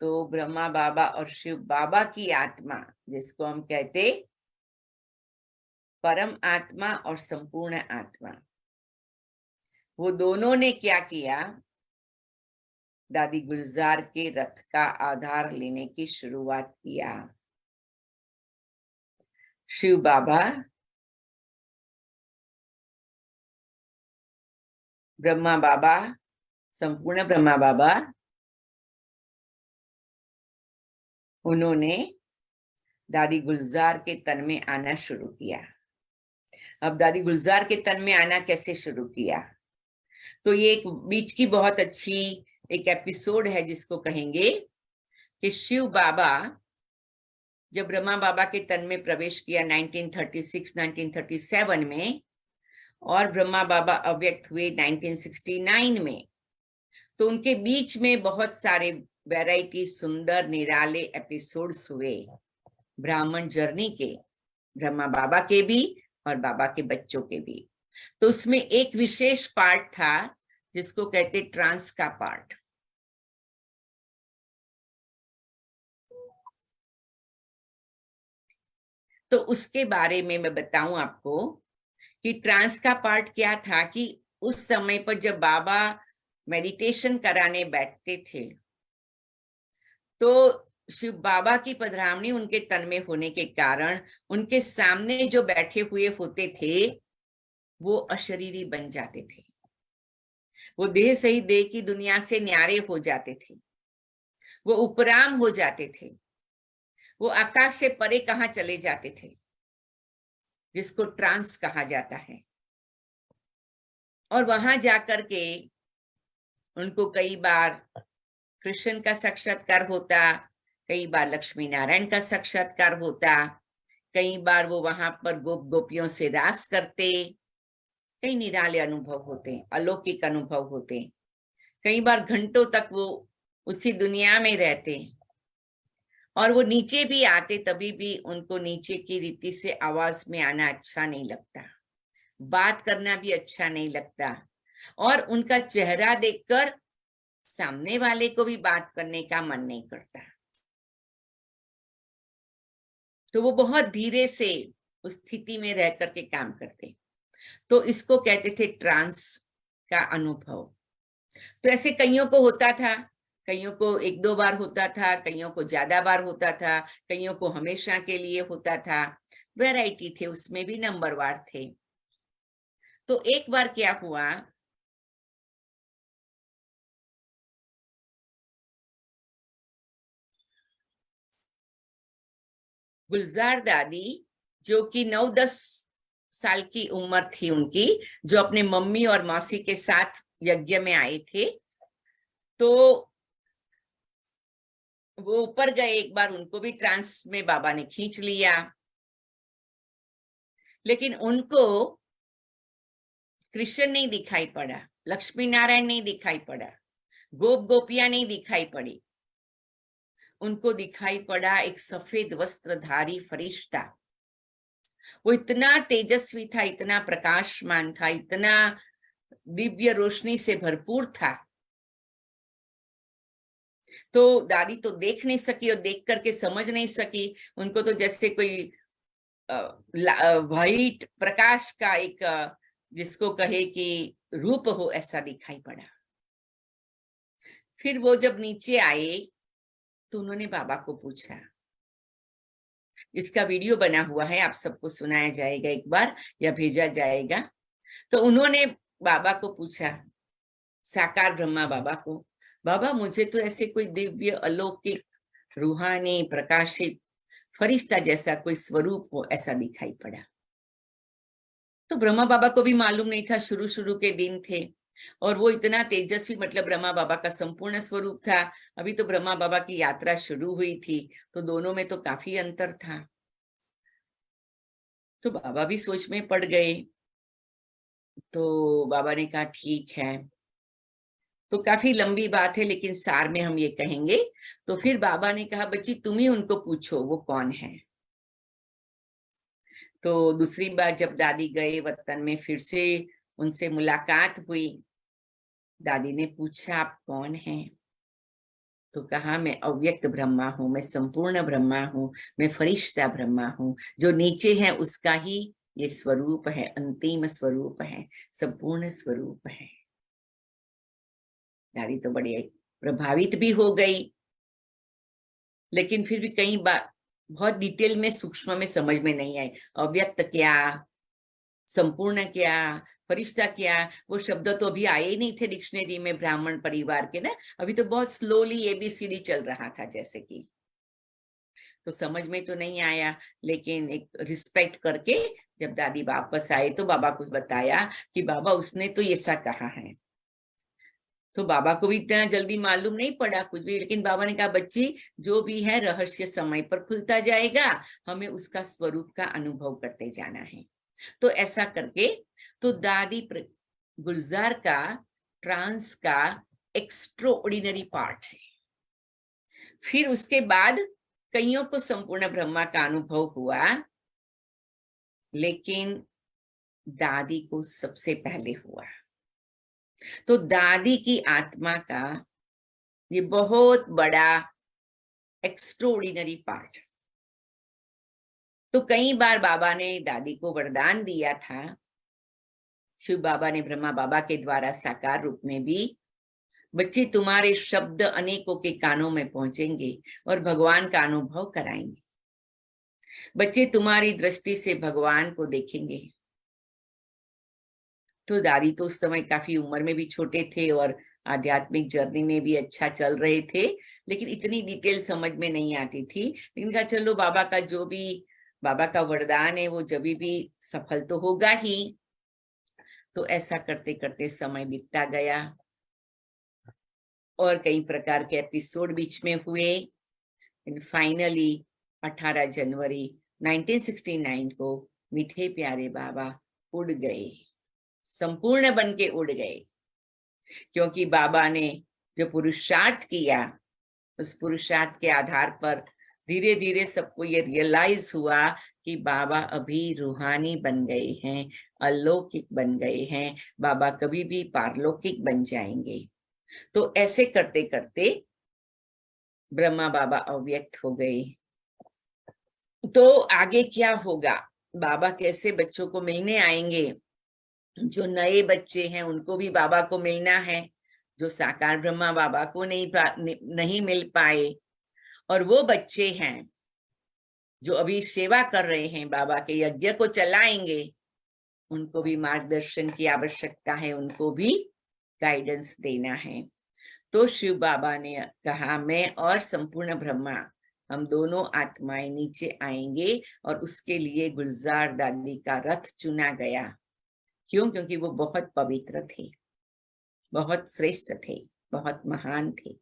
तो ब्रह्मा बाबा और शिव बाबा की आत्मा, जिसको हम कहते परम आत्मा और संपूर्ण आत्मा, वो दोनों ने क्या किया? दादी गुलजार के रथ का आधार लेने की शुरुआत किया। शिव बाबा ब्रह्मा बाबा, संपूर्ण ब्रह्मा बाबा, उन्होंने दादी गुलजार के तन में आना शुरू किया। अब दादी गुलजार के तन में आना कैसे शुरू किया? तो ये एक बीच की बहुत अच्छी एक एपिसोड है जिसको कहेंगे कि शिव बाबा जब ब्रह्मा बाबा के तन में प्रवेश किया 1936-1937 में, और ब्रह्मा बाबा अव्यक्त हुए 1969 में, तो उनके बीच में बहुत सारे वैरायटी सुंदर निराले एपिसोड्स हुए ब्राह्मण जर्नी के, ब्रह्मा बाबा के भी और बाबा के बच्चों के भी। तो उसमें एक विशेष पार्ट था जिसको कहते ट्रांस का पार्ट। तो उसके बारे में मैं बताऊं आपको कि ट्रांस का पार्ट क्या था, कि उस समय पर जब बाबा मेडिटेशन कराने बैठते थे, तो शिव बाबा की पधरावनी उनके तन में होने के कारण उनके सामने जो बैठे हुए होते थे वो अशरीरी बन जाते थे, वो देह सही देह की दुनिया से न्यारे हो जाते थे, वो उपराम हो जाते थे, वो आकाश से परे कहाँ चले जाते थे, जिसको ट्रांस कहा जाता है। और वहां जाकर के उनको कई बार कृष्ण का साक्षात्कार होता, कई बार लक्ष्मी नारायण का साक्षात्कार होता, कई बार वो वहां पर गोप गोपियों से रास करते, कई निराले अनुभव होते, अलौकिक अनुभव होते, कई बार घंटों तक वो उसी दुनिया में रहते, और वो नीचे भी आते तभी भी उनको नीचे की रीति से आवाज में आना अच्छा नहीं लगता, बात करना भी अच्छा नहीं लगता, और उनका चेहरा देखकर सामने वाले को भी बात करने का मन नहीं करता, तो वो बहुत धीरे से उस स्थिति में रह करके काम करते। तो इसको कहते थे ट्रांस का अनुभव। तो ऐसे कईयों को होता था, कईयों को 1-2 बार होता था, कईयों को ज्यादा बार होता था, कईयों को हमेशा के लिए होता था। वैरायटी थे, उसमें भी नंबरवार थे। तो एक बार क्या हुआ, गुलजार दादी जो कि 9-10 साल की उम्र थी उनकी, जो अपने मम्मी और मौसी के साथ यज्ञ में आए थे, तो वो ऊपर गए। एक बार उनको भी ट्रांस में बाबा ने खींच लिया, लेकिन उनको कृष्ण नहीं दिखाई पड़ा, लक्ष्मी नारायण नहीं दिखाई पड़ा, गोप गोपियां नहीं दिखाई पड़ी। उनको दिखाई पड़ा एक सफेद वस्त्रधारी फरिश्ता। वो इतना तेजस्वी था, इतना प्रकाशमान था, इतना दिव्य रोशनी से भरपूर था। तो दादी तो देख नहीं सकी और देख करके समझ नहीं सकी। उनको तो जैसे कोई व्हाइट प्रकाश का एक जिसको कहे कि रूप हो, ऐसा दिखाई पड़ा। फिर वो जब नीचे आए तो उन्होंने बाबा को पूछा, इसका वीडियो बना हुआ है, आप सबको सुनाया जाएगा एक बार या भेजा जाएगा। तो उन्होंने बाबा को पूछा, साकार ब्रह्मा बाबा को, बाबा मुझे तो ऐसे कोई दिव्य अलौकिक रूहानी प्रकाशित फरिश्ता जैसा कोई स्वरूप हो ऐसा दिखाई पड़ा। तो ब्रह्मा बाबा को भी मालूम नहीं था, शुरू शुरू के दिन थे, और वो इतना तेजस्वी, मतलब ब्रह्मा बाबा का संपूर्ण स्वरूप था। अभी तो ब्रह्मा बाबा की यात्रा शुरू हुई थी, तो दोनों में तो काफी अंतर था। तो बाबा भी सोच में पड़ गए। तो बाबा ने कहा ठीक है। तो काफी लंबी बात है, लेकिन सार में हम ये कहेंगे। तो फिर बाबा ने कहा, बच्ची तुम ही उनको पूछो वो कौन है। तो दूसरी बार जब दादी गए वतन में, फिर से उनसे मुलाकात हुई। दादी ने पूछा आप कौन हैं? तो कहा मैं अव्यक्त ब्रह्मा हूं, मैं संपूर्ण ब्रह्मा हूं, मैं फरिश्ता ब्रह्मा हूं। जो नीचे है उसका ही ये स्वरूप है, अंतिम स्वरूप है, संपूर्ण स्वरूप है। दादी तो बड़ी प्रभावित भी हो गई, लेकिन फिर भी कई बार बहुत डिटेल में सूक्ष्म में समझ में नहीं आई। अव्यक्त क्या, संपूर्ण क्या, फरिश्ता क्या, वो शब्द तो अभी आए ही नहीं थे डिक्शनरी में ब्राह्मण परिवार के ना। अभी तो बहुत स्लोली ABCD चल रहा था जैसे कि, तो समझ में तो नहीं आया। लेकिन एक रिस्पेक्ट करके जब दादी वापस आए तो बाबा को बताया कि बाबा उसने तो ऐसा कहा है। तो बाबा को भी इतना जल्दी मालूम नहीं पड़ा कुछ भी, लेकिन बाबा ने कहा बच्ची जो भी है रहस्य समय पर खुलता जाएगा, हमें उसका स्वरूप का अनुभव करते जाना है। तो ऐसा करके तो दादी गुलजार का ट्रांस का एक्स्ट्राऑर्डिनरी पार्ट है। फिर उसके बाद कईयों को संपूर्ण ब्रह्मा का अनुभव हुआ, लेकिन दादी को सबसे पहले हुआ। तो दादी की आत्मा का ये बहुत बड़ा एक्स्ट्राऑर्डिनरी पार्ट। तो कई बार बाबा ने दादी को वरदान दिया था, शिव बाबा ने ब्रह्मा बाबा के द्वारा साकार रूप में भी, बच्चे तुम्हारे शब्द अनेकों के कानों में पहुंचेंगे और भगवान का अनुभव कराएंगे। बच्चे तुम्हारी दृष्टि से भगवान को देखेंगे। तो दादी तो उस समय काफी उम्र में भी छोटे थे और आध्यात्मिक जर्नी में भी अच्छा चल रहे थे, लेकिन इतनी डिटेल समझ में नहीं आती थी। लेकिन कहा चलो बाबा का जो भी, बाबा का वरदान है वो जब भी सफल तो होगा ही। तो ऐसा करते करते समय बीतता गया और कई प्रकार के एपिसोड बीच में हुए। फाइनली 18 जनवरी 1969 को मीठे प्यारे बाबा उड़ गए, संपूर्ण बन के उड़ गए। क्योंकि बाबा ने जो पुरुषार्थ किया, उस पुरुषार्थ के आधार पर धीरे धीरे सबको ये रियलाइज हुआ कि बाबा अभी रूहानी बन गए हैं, अलौकिक बन गए हैं, बाबा कभी भी पारलौकिक बन जाएंगे। तो ऐसे करते करते ब्रह्मा बाबा अव्यक्त हो गए। तो आगे क्या होगा, बाबा कैसे बच्चों को मिलने आएंगे, जो नए बच्चे हैं उनको भी बाबा को मिलना है, जो साकार ब्रह्मा बाबा को नहीं मिल पाए, और वो बच्चे हैं जो अभी सेवा कर रहे हैं, बाबा के यज्ञ को चलाएंगे, उनको भी मार्गदर्शन की आवश्यकता है, उनको भी गाइडेंस देना है। तो शिव बाबा ने कहा, मैं और संपूर्ण ब्रह्मा हम दोनों आत्माएं नीचे आएंगे, और उसके लिए गुलजार दादी का रथ चुना गया। क्यों? क्योंकि वो बहुत पवित्र थे, बहुत श्रेष्ठ थे, बहुत महान थे।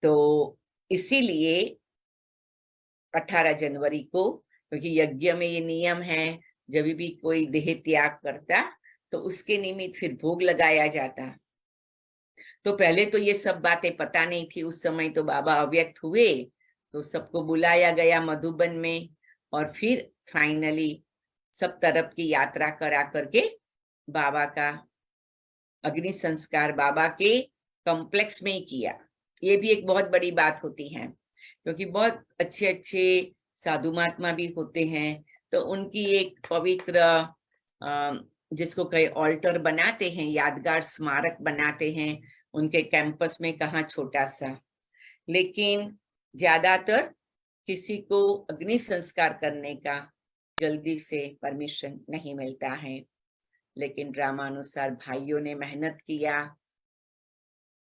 तो इसीलिए 18 जनवरी को, क्योंकि यज्ञ में ये नियम है, जब भी कोई देह त्याग करता तो उसके निमित्त फिर भोग लगाया जाता। तो पहले तो ये सब बातें पता नहीं थी, उस समय तो बाबा अव्यक्त हुए तो सबको बुलाया गया मधुबन में, और फिर फाइनली सब तरफ की यात्रा करा करके बाबा का अग्नि संस्कार बाबा के कॉम्प्लेक्स में ही किया। ये भी एक बहुत बड़ी बात होती है, क्योंकि बहुत अच्छे अच्छे साधु महात्मा भी होते हैं, तो उनकी एक पवित्र जिसको कई ऑल्टर बनाते हैं, यादगार स्मारक बनाते हैं उनके कैंपस में, कहाँ छोटा सा, लेकिन ज्यादातर किसी को अग्नि संस्कार करने का जल्दी से परमिशन नहीं मिलता है। लेकिन ड्रामानुसार भाइयों ने मेहनत किया,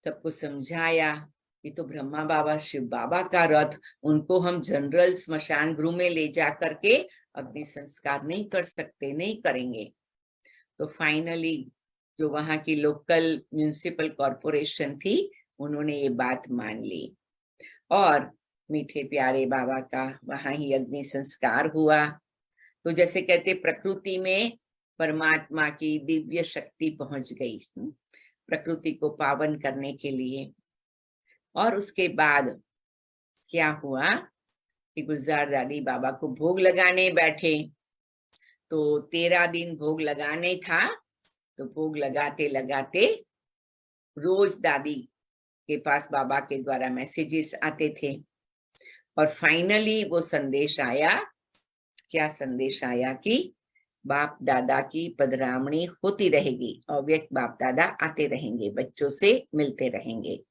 सबको समझाया कि तो ब्रह्मा बाबा शिव बाबा का रथ, उनको हम जनरल स्मशान गृह में ले जा करके अग्नि संस्कार नहीं कर सकते, नहीं करेंगे। तो फाइनली जो वहां की लोकल म्युनिसिपल कॉरपोरेशन थी, उन्होंने ये बात मान ली, और मीठे प्यारे बाबा का वहां ही अग्नि संस्कार हुआ। तो जैसे कहते प्रकृति में परमात्मा की दिव्य शक्ति पहुंच गई प्रकृति को पावन करने के लिए। और उसके बाद क्या हुआ कि गुलजार दादी बाबा को भोग लगाने बैठे, तो 13 दिन भोग लगाने था, तो भोग लगाते लगाते रोज दादी के पास बाबा के द्वारा मैसेजेस आते थे, और फाइनली वो संदेश आया। क्या संदेश आया कि बाप दादा की पधरामणी होती रहेगी, अव्यक्त बाप दादा आते रहेंगे, बच्चों से मिलते रहेंगे।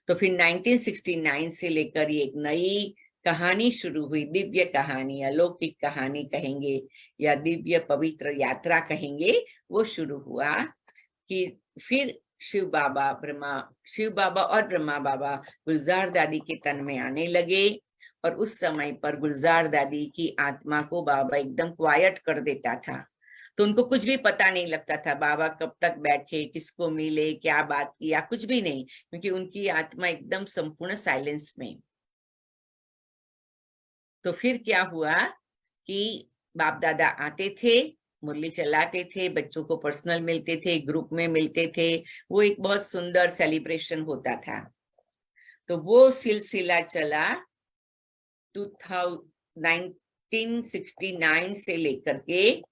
तो फिर 1969 से लेकर ये एक नई कहानी शुरू हुई, दिव्य कहानी, अलौकिक कहानी कहेंगे या दिव्य पवित्र यात्रा कहेंगे, वो शुरू हुआ कि फिर शिव बाबा और ब्रह्मा बाबा गुलजार दादी के तन में आने लगे, और उस समय पर गुलजार दादी की आत्मा को बाबा एकदम क्वाइट कर देता था। तो उनको कुछ भी पता नहीं लगता था, बाबा कब तक बैठे, किसको मिले, क्या बात किया, कुछ भी नहीं, क्योंकि उनकी आत्मा एकदम संपूर्ण साइलेंस में। तो फिर क्या हुआ कि बाप दादा आते थे, मुरली चलाते थे, बच्चों को पर्सनल मिलते थे, ग्रुप में मिलते थे, वो एक बहुत सुंदर सेलिब्रेशन होता था। तो वो सिलसिला चला 1969 से लेकर के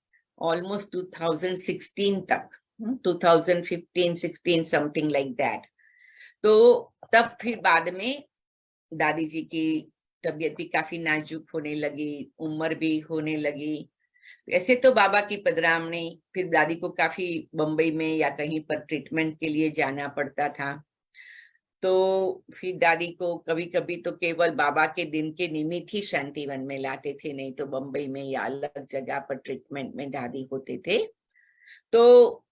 ऑलमोस्ट 2016 तक, 2015-16 समथिंग लाइक दैट। तो तब फिर बाद में दादी जी की तबीयत भी काफी नाजुक होने लगी, उम्र भी होने लगी। ऐसे तो बाबा की पधरामणी, फिर दादी को काफी बम्बई में या कहीं पर ट्रीटमेंट के लिए जाना पड़ता था। तो फिर दादी को कभी कभी तो केवल बाबा के दिन के निमित्त ही शांतिवन में लाते थे, नहीं तो बम्बई में या अलग जगह पर ट्रीटमेंट में दादी होते थे। तो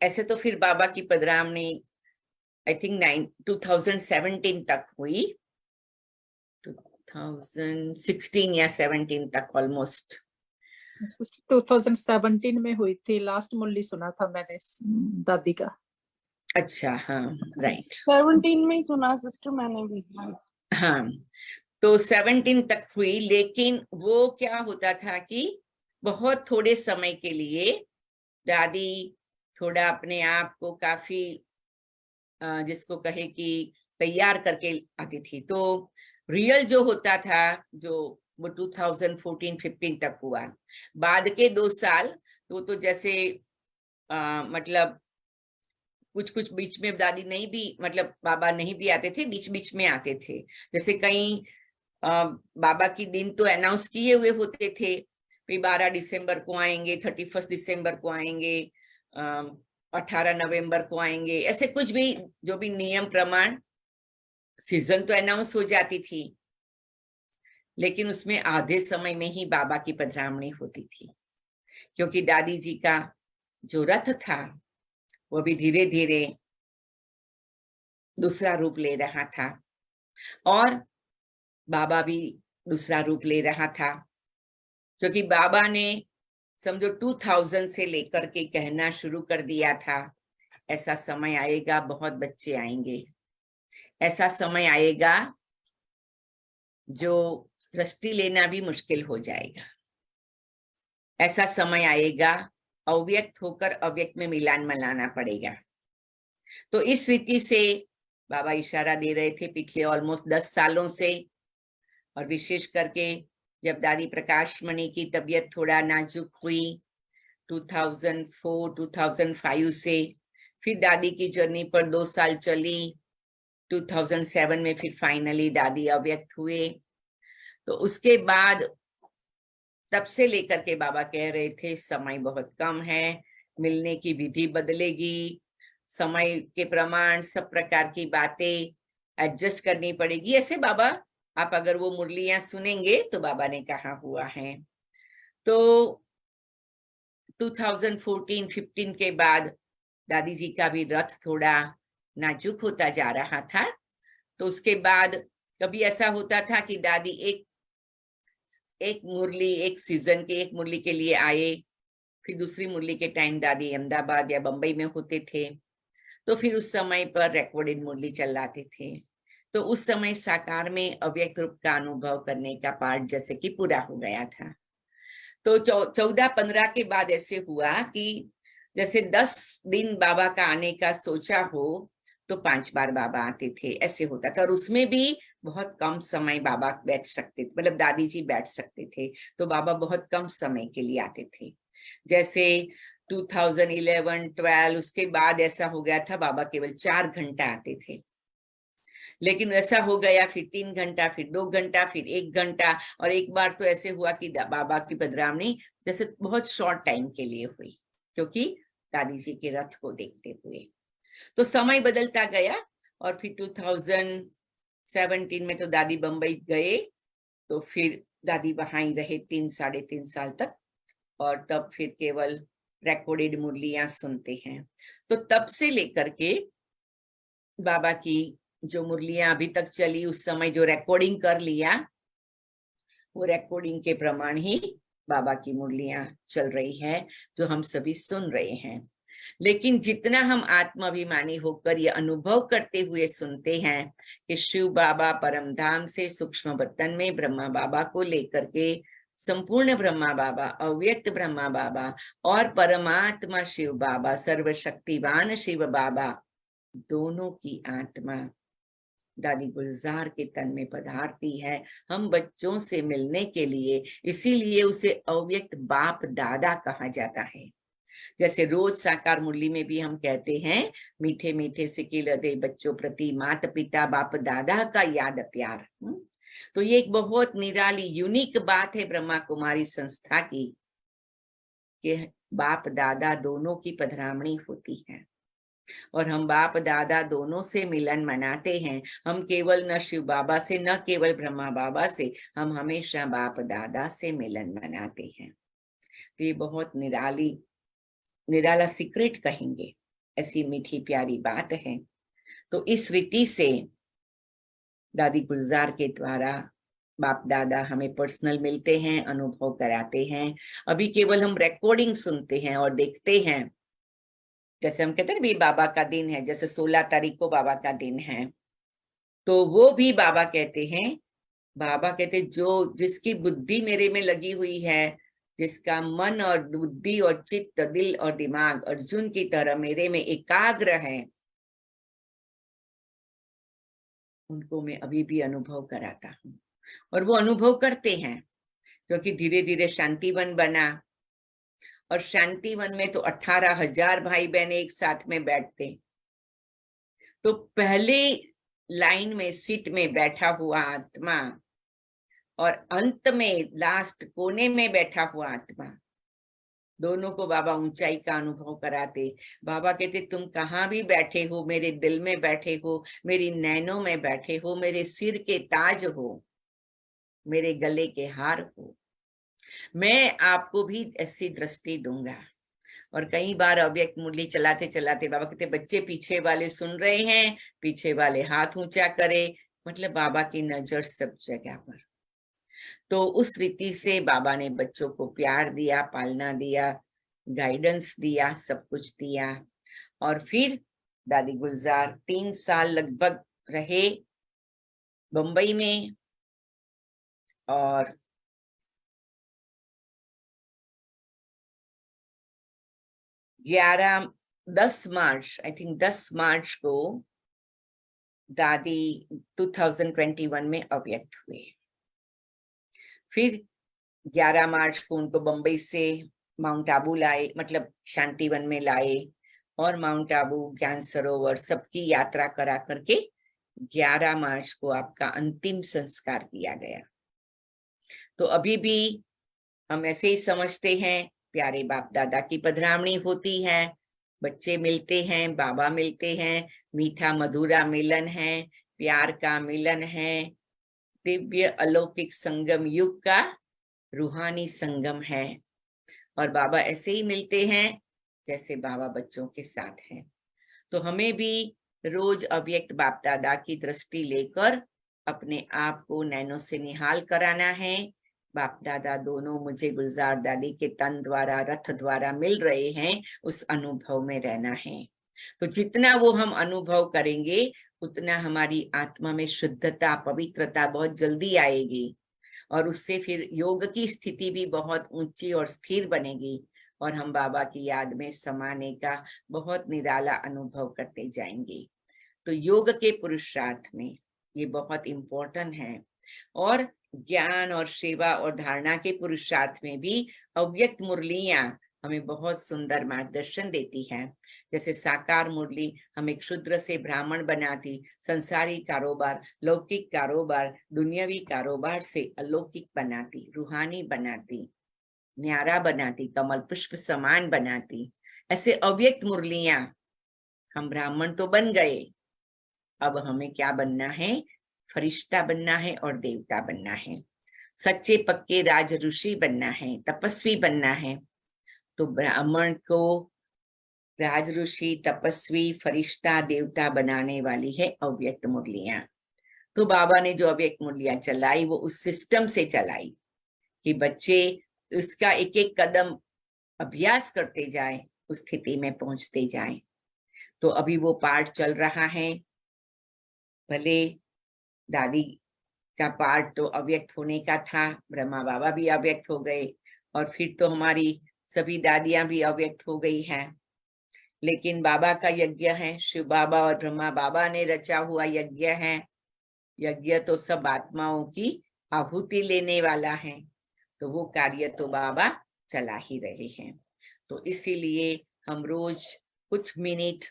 ऐसे तो फिर बाबा की पधरामणी आई थिंक 2017 तक हुई, 2016 या 17 तक ऑलमोस्ट। 2017 में हुई थी, लास्ट मुरली सुना था मैंने दादी का। अच्छा, हाँ, राइट, 17 में ही सुना सिस्टर मैंने भी। हाँ, तो 17 तक हुई। लेकिन वो क्या होता था कि बहुत थोड़े समय के लिए दादी थोड़ा अपने आप को काफी जिसको कहे कि तैयार करके आती थी। तो रियल जो होता था, जो वो 2014-15 तक हुआ। बाद के 2 साल तो जैसे मतलब कुछ कुछ बीच में दादी नहीं भी, मतलब बाबा नहीं भी आते थे, बीच बीच में आते थे। जैसे कहीं बाबा की दिन तो अनाउंस किए हुए होते थे, 12 दिसंबर को आएंगे, 31 दिसंबर को आएंगे, 18 नवंबर को आएंगे, ऐसे कुछ भी जो भी नियम प्रमाण सीजन तो अनाउंस हो जाती थी, लेकिन उसमें आधे समय में ही बाबा की पधरामणी होती थी, क्योंकि दादी जी का जो रथ था वो भी धीरे धीरे दूसरा रूप ले रहा था और बाबा भी दूसरा रूप ले रहा था, क्योंकि बाबा ने समझो 2000 से लेकर के कहना शुरू कर दिया था, ऐसा समय आएगा बहुत बच्चे आएंगे, ऐसा समय आएगा जो दृष्टि लेना भी मुश्किल हो जाएगा, ऐसा समय आएगा अव्यक्त होकर अव्यक्त में मिलान मनाना पड़ेगा। तो इस रीति से बाबा इशारा दे रहे थे पिछले ऑलमोस्ट 10 सालों से, और विशेष करके जब दादी प्रकाश मणि की तबीयत थोड़ा नाजुक हुई 2004-2005 से, फिर दादी की जर्नी पर 2 साल चली, 2007 में फिर फाइनली दादी अव्यक्त हुए। तो उसके बाद तब से लेकर के बाबा कह रहे थे समय बहुत कम है, मिलने की विधि बदलेगी, समय के प्रमाण सब प्रकार की बातें एडजस्ट करनी पड़ेगी। ऐसे बाबा, आप अगर वो मुरलियां सुनेंगे तो बाबा ने कहा हुआ है। तो 2014-15 के बाद दादी जी का भी रथ थोड़ा नाजुक होता जा रहा था। तो उसके बाद कभी ऐसा होता था कि दादी एक मुरली, एक सीजन के एक मुरली के लिए आए, फिर दूसरी मुरली के टाइम दादी अहमदाबाद या बंबई में होते थे, तो फिर उस समय पर रिकॉर्डेड मुरली चलाते थे। तो उस समय साकार में अव्यक्त रूप का अनुभव करने का पार्ट जैसे कि पूरा हो गया था। तो 14-15 के बाद ऐसे हुआ कि जैसे 10 दिन बाबा का आने का सोचा हो तो 5 बार बाबा आते थे, ऐसे होता था। और उसमें भी बहुत कम समय बाबा बैठ सकते थे, मतलब दादी जी बैठ सकते थे, तो बाबा बहुत कम समय के लिए आते थे। जैसे 2011-12 उसके बाद ऐसा हो गया था बाबा केवल 4 घंटा आते थे, लेकिन ऐसा हो गया फिर 3 घंटा, फिर 2 घंटा, फिर 1 घंटा, और एक बार तो ऐसे हुआ कि बाबा की पधरामणी जैसे बहुत शॉर्ट टाइम के लिए हुई, क्योंकि दादी जी के रथ को देखते हुए। तो समय बदलता गया और फिर 2017 में तो दादी बंबई गए, तो फिर दादी वहां ही रहे 3-3.5 साल तक, और तब फिर केवल रिकॉर्डेड मुरलियां सुनते हैं। तो तब से लेकर के बाबा की जो मुरलियां अभी तक चली, उस समय जो रिकॉर्डिंग कर लिया, वो रिकॉर्डिंग के प्रमाण ही बाबा की मुरलियां चल रही है, जो हम सभी सुन रहे हैं। लेकिन जितना हम आत्माभिमानी होकर ये अनुभव करते हुए सुनते हैं कि शिव बाबा परम धाम से सूक्ष्म वतन में ब्रह्मा बाबा को लेकर के संपूर्ण ब्रह्मा बाबा, अव्यक्त ब्रह्मा बाबा और परमात्मा शिव बाबा, सर्वशक्तिवान शिव बाबा, दोनों की आत्मा दादी गुलजार के तन में पधारती है हम बच्चों से मिलने के लिए। इसीलिए उसे अव्यक्त बाप दादा कहा जाता है। जैसे रोज साकार मुरली में भी हम कहते हैं, मीठे मीठे सिकिल हृदय बच्चों प्रति मात पिता बाप दादा का याद प्यार। तो ये एक बहुत निराली यूनिक बात है ब्रह्मा कुमारी संस्था की, कि बाप दादा दोनों की पधरामणी होती है, और हम बाप दादा दोनों से मिलन मनाते हैं। हम केवल न शिव बाबा से, न केवल ब्रह्मा बाबा से, हम हमेशा बाप दादा से मिलन मनाते हैं। तो ये बहुत निराला सीक्रेट कहेंगे, ऐसी मीठी प्यारी बात है। तो इस रीति से दादी गुलजार के द्वारा बाप दादा हमें पर्सनल मिलते हैं, अनुभव कराते हैं। अभी केवल हम रिकॉर्डिंग सुनते हैं और देखते हैं। जैसे हम कहते हैं भी बाबा का दिन है, जैसे 16 तारीख को बाबा का दिन है, तो वो भी बाबा कहते जो जिसकी बुद्धि मेरे में लगी हुई है, जिसका मन और बुद्धि और चित्त, दिल और दिमाग अर्जुन की तरह मेरे में एकाग्र है, उनको मैं अभी भी अनुभव कराता हूँ। और वो अनुभव करते हैं, क्योंकि धीरे धीरे शांतिवन बना, और शांतिवन में तो 18,000 भाई बहन एक साथ में बैठते, तो पहले लाइन में सीट में बैठा हुआ आत्मा और अंत में लास्ट कोने में बैठा हुआ आत्मा, दोनों को बाबा ऊंचाई का अनुभव कराते। बाबा कहते तुम कहाँ भी बैठे हो, मेरे दिल में बैठे हो, मेरी नैनों में बैठे हो, मेरे सिर के ताज हो, मेरे गले के हार हो, मैं आपको भी ऐसी दृष्टि दूंगा। और कई बार अव्यक्त मुरली चलाते चलाते बाबा कहते बच्चे पीछे वाले सुन रहे हैं, पीछे वाले हाथ ऊंचा करे, मतलब बाबा की नजर सब जगह पर। तो उस रीति से बाबा ने बच्चों को प्यार दिया, पालना दिया, गाइडेंस दिया, सब कुछ दिया। और फिर दादी गुलजार 3 साल लगभग रहे बंबई में, और 10 मार्च, आई थिंक 10 मार्च को दादी 2021 में अव्यक्त हुए। फिर 11 मार्च को उनको बंबई से माउंट आबू लाए, मतलब शांतिवन में लाए, और माउंट आबू, ज्ञान सरोवर सबकी यात्रा करा करके 11 मार्च को आपका अंतिम संस्कार किया गया। तो अभी भी हम ऐसे ही समझते हैं, प्यारे बाप दादा की पधरावनी होती है, बच्चे मिलते हैं, बाबा मिलते हैं, मीठा मधुरा मिलन है, प्यार का मिलन है, दिव्य अलौकिक संगम युग का रूहानी संगम है। और बाबा ऐसे ही मिलते हैं जैसे बाबा बच्चों के साथ हैं। तो हमें भी रोज अव्यक्त बाप दादा की दृष्टि लेकर अपने आप को नैनो से निहाल कराना है। बाप दादा दोनों मुझे गुलजार दादी के तन द्वारा, रथ द्वारा मिल रहे हैं, उस अनुभव में रहना है। तो जितना वो हम अनुभव करेंगे उतना हमारी आत्मा में शुद्धता, पवित्रता बहुत जल्दी आएगी, और उससे फिर योग की स्थिति भी बहुत ऊंची और स्थिर बनेगी, और हम बाबा की याद में समाने का बहुत निराला अनुभव करते जाएंगे। तो योग के पुरुषार्थ में ये बहुत इम्पोर्टेंट है। और ज्ञान और सेवा और धारणा के पुरुषार्थ में भी अव्यक्त मुरलियां हमें बहुत सुंदर मार्गदर्शन देती है। जैसे साकार मुरली हमें क्षुद्र से ब्राह्मण बनाती, संसारी कारोबार, लौकिक कारोबार, दुनियावी कारोबार से अलौकिक बनाती, रूहानी बनाती, न्यारा बनाती, कमल पुष्प समान बनाती। ऐसे अव्यक्त मुरलियां, हम ब्राह्मण तो बन गए, अब हमें क्या बनना है? फरिश्ता बनना है और देवता बनना है, सच्चे पक्के राज ऋषि बनना है, तपस्वी बनना है। तो ब्राह्मण को राज ऋषि, तपस्वी, फरिश्ता, देवता बनाने वाली है अव्यक्त मुरलियां। तो बाबा ने जो अव्यक्त मुरलियां चलाई वो उस सिस्टम से चलाई कि बच्चे इसका एक एक कदम अभ्यास करते जाए, उस स्थिति में पहुंचते जाए। तो अभी वो पाठ चल रहा है। भले दादी का पार्ट तो अव्यक्त होने का था, ब्रह्मा बाबा भी अव्यक्त हो गए, और फिर तो हमारी सभी दादियां भी अव्यक्त हो गई हैं, लेकिन बाबा का यज्ञ है, शिव बाबा और ब्रह्मा बाबा ने रचा हुआ यज्ञ है। यज्ञ तो सब आत्माओं की आहुति लेने वाला है, तो वो कार्य तो बाबा चला ही रहे हैं। तो इसीलिए हम रोज कुछ मिनट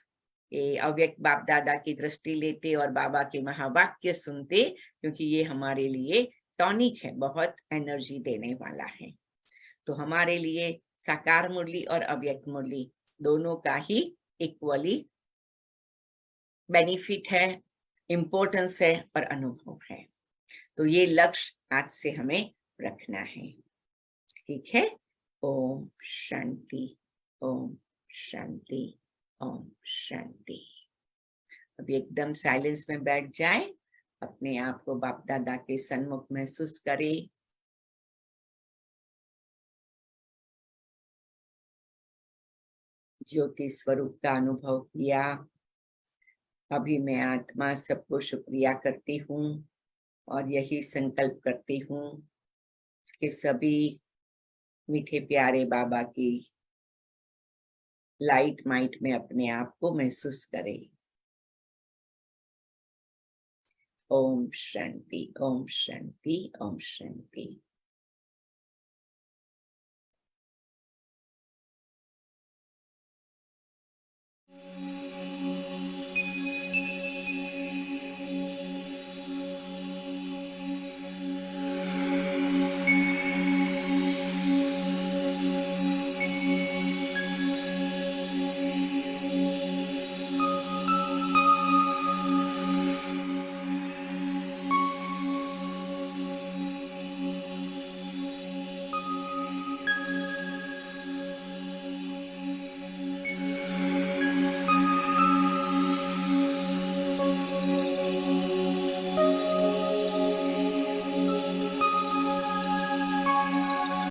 ये अव्यक्त बाप दादा की दृष्टि लेते और बाबा के महावाक्य सुनते, क्योंकि ये हमारे लिए टॉनिक है, बहुत एनर्जी देने वाला है। तो हमारे लिए साकार मुरली और अव्यक्त मुरली दोनों का ही इक्वली बेनिफिट है, इम्पोर्टेंस है और अनुभव है। तो ये लक्ष्य आज से हमें रखना है। ठीक है। ओम शांति, ओम शांति, ओम शांति। अब एकदम साइलेंस में बैठ जाए, अपने आप को बाप दादा के सन्मुख महसूस करें। ज्योति स्वरूप का अनुभव किया। अभी मैं आत्मा सबको शुक्रिया करती हूँ और यही संकल्प करती हूँ कि सभी मीठे प्यारे बाबा की लाइट माइट में अपने आप को महसूस करें। ओम शांति, ओम शांति, ओम शांति।